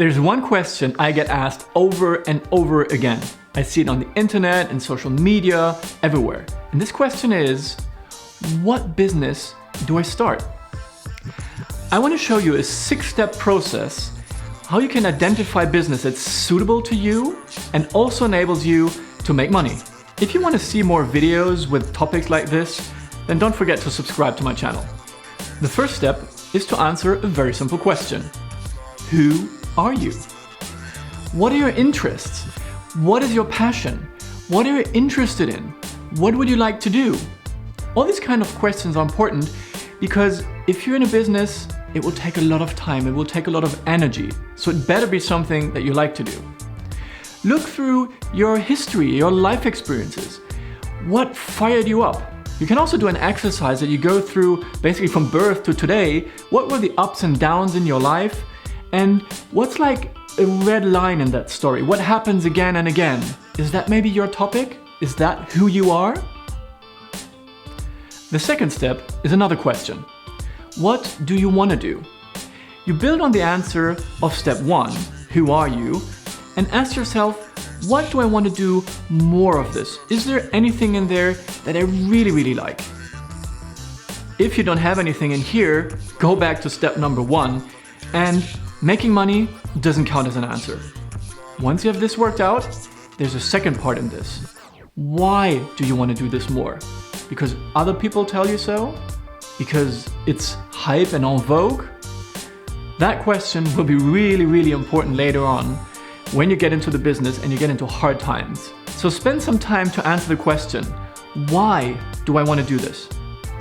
There's one question I get asked over and over again. I see it on the internet and social media, everywhere. And this question is, what business do I start? I want to show you a 6-step process how you can identify business that's suitable to you and also enables you to make money. If you want to see more videos with topics like this, then don't forget to subscribe to my channel. The first step is to answer a very simple question. Who are you? What are your interests? What is your passion? What are you interested in? What would you like to do? All these kind of questions are important because if you're in a business, it will take a lot of time, it will take a lot of energy. So it better be something that you like to do. Look through your history, your life experiences. What fired you up? You can also do an exercise that you go through basically from birth to today. What were the ups and downs in your life? And what's like a red line in that story? What happens again and again? Is that maybe your topic? Is that who you are? The second step is another question. What do you want to do? You build on the answer of step 1, who are you? And ask yourself, what do I want to do more of this? Is there anything in there that I really like? If you don't have anything in here, go back to step number 1, and making money doesn't count as an answer. Once you have this worked out, there's a second part in this. Why do you want to do this more? Because other people tell you so? Because it's hype and en vogue? That question will be really important later on when you get into the business and you get into hard times. So spend some time to answer the question, why do I want to do this?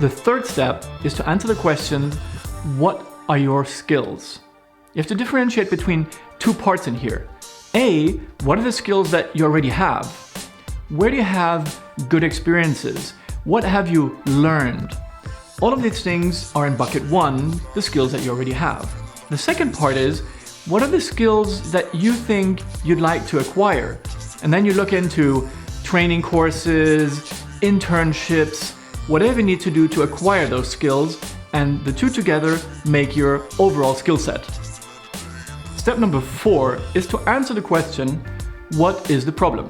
The third step is to answer the question, what are your skills? You have to differentiate between two parts in here. A, what are the skills that you already have? Where do you have good experiences? What have you learned? All of these things are in bucket 1, the skills that you already have. The second part is, what are the skills that you think you'd like to acquire? And then you look into training courses, internships, whatever you need to do to acquire those skills, and the two together make your overall skill set. Step number 4 is to answer the question, what is the problem?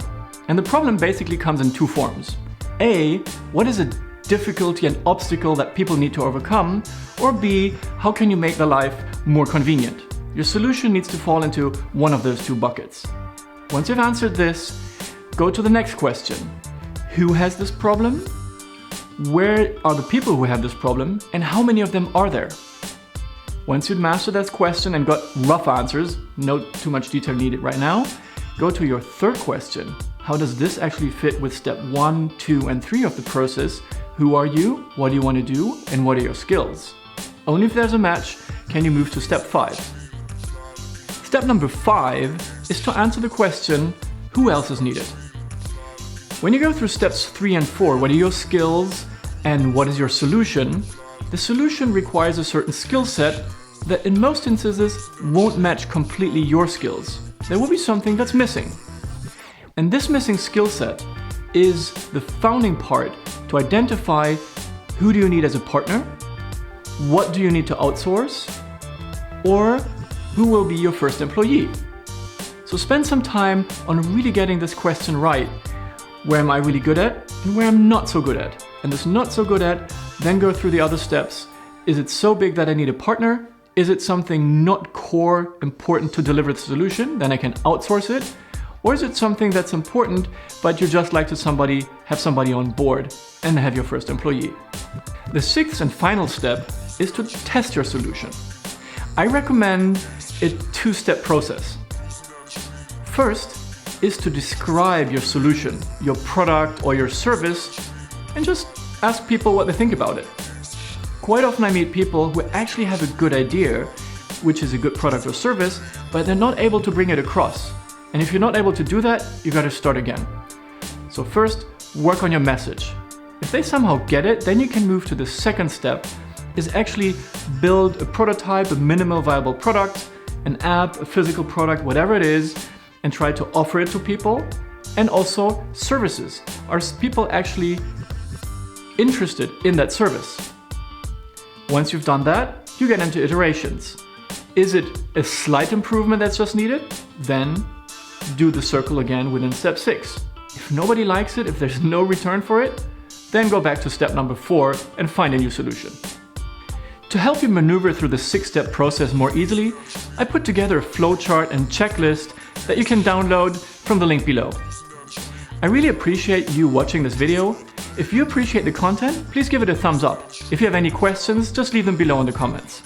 And the problem basically comes in two forms. A, what is a difficulty and obstacle that people need to overcome? Or B, how can you make their life more convenient? Your solution needs to fall into one of those two buckets. Once you've answered this, go to the next question. Who has this problem? Where are the people who have this problem? And how many of them are there? Once you've mastered that question and got rough answers, no too much detail needed right now, go to your third question. How does this actually fit with step 1, 2, and 3 of the process? Who are you? What do you want to do? And what are your skills? Only if there's a match can you move to step 5. Step number 5 is to answer the question, who else is needed? When you go through steps 3 and 4, what are your skills and what is your solution? The solution requires a certain skill set that in most instances won't match completely your skills. There will be something that's missing. And this missing skill set is the founding part to identify who do you need as a partner, what do you need to outsource, or who will be your first employee. So spend some time on really getting this question right. Where am I really good at and where I'm not so good at? And this not so good at, then go through the other steps. Is it so big that I need a partner? Is it something not core important to deliver the solution? Then I can outsource it. Or is it something that's important, but you just like to have somebody on board and have your first employee? The 6th and final step is to test your solution. I recommend a 2-step process. First is to describe your solution, your product or your service, and just ask people what they think about it. Quite often I meet people who actually have a good idea, which is a good product or service, but they're not able to bring it across. And if you're not able to do that, you got to start again. So first, work on your message. If they somehow get it, then you can move to the second step, is actually build a prototype, a minimal viable product, an app, a physical product, whatever it is, and try to offer it to people. And also services. Are people actually interested in that service? Once you've done that, you get into iterations. Is it a slight improvement that's just needed? Then do the circle again within step 6. If nobody likes it, if there's no return for it, then go back to step number 4 and find a new solution. To help you maneuver through the 6-step process more easily, I put together a flowchart and checklist that you can download from the link below. I really appreciate you watching this video. If you appreciate the content, please give it a thumbs up. If you have any questions, just leave them below in the comments.